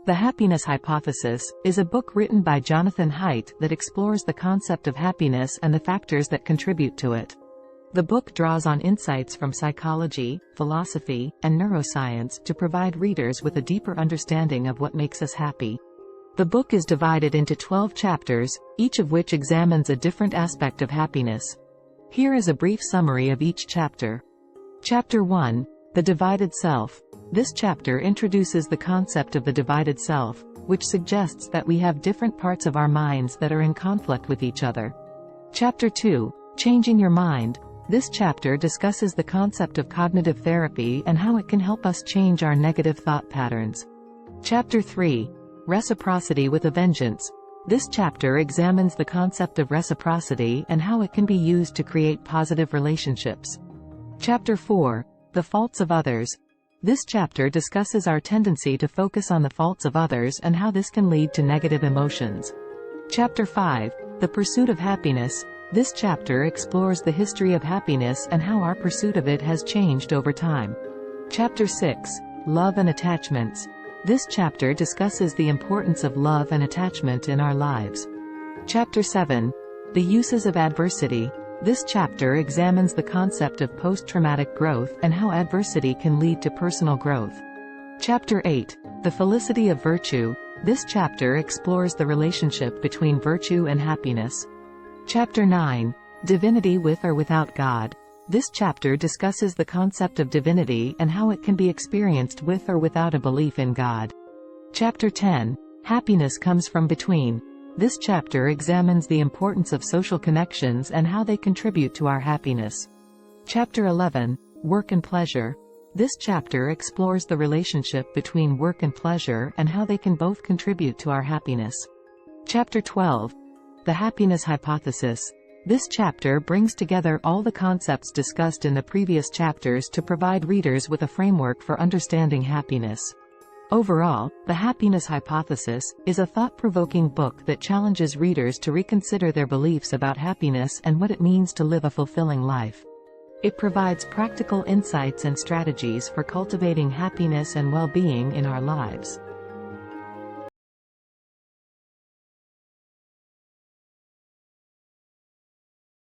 The Happiness Hypothesis is a book written by Jonathan Haidt that explores the concept of happiness and the factors that contribute to it. The book draws on insights from psychology, philosophy, and neuroscience to provide readers with a deeper understanding of what makes us happy. The book is divided into 12 chapters, each of which examines a different aspect of happiness. Here is a brief summary of each chapter. Chapter 1, The Divided Self. This chapter introduces the concept of the divided self, which suggests that we have different parts of our minds that are in conflict with each other. Chapter 2, Changing Your Mind. This chapter discusses the concept of cognitive therapy and how it can help us change our negative thought patterns. Chapter 3, Reciprocity with a Vengeance. This chapter examines the concept of reciprocity and how it can be used to create positive relationships. Chapter 4, The Faults of Others. This chapter discusses our tendency to focus on the faults of others and how this can lead to negative emotions. Chapter 5, The Pursuit of Happiness. This chapter explores the history of happiness and how our pursuit of it has changed over time. Chapter 6, Love and Attachments. This chapter discusses the importance of love and attachment in our lives. Chapter 7, The Uses of Adversity. This chapter examines the concept of post-traumatic growth and how adversity can lead to personal growth. Chapter 8, The Felicity of Virtue. This chapter explores the relationship between virtue and happiness. Chapter 9, Divinity with or Without God. This chapter discusses the concept of divinity and how it can be experienced with or without a belief in God. Chapter 10, Happiness Comes from Between. This chapter examines the importance of social connections and how they contribute to our happiness. Chapter 11, Work and Pleasure. This chapter explores the relationship between work and pleasure and how they can both contribute to our happiness. Chapter 12, The Happiness Hypothesis. This chapter brings together all the concepts discussed in the previous chapters to provide readers with a framework for understanding happiness. Overall, The Happiness Hypothesis is a thought-provoking book that challenges readers to reconsider their beliefs about happiness and what it means to live a fulfilling life. It provides practical insights and strategies for cultivating happiness and well-being in our lives.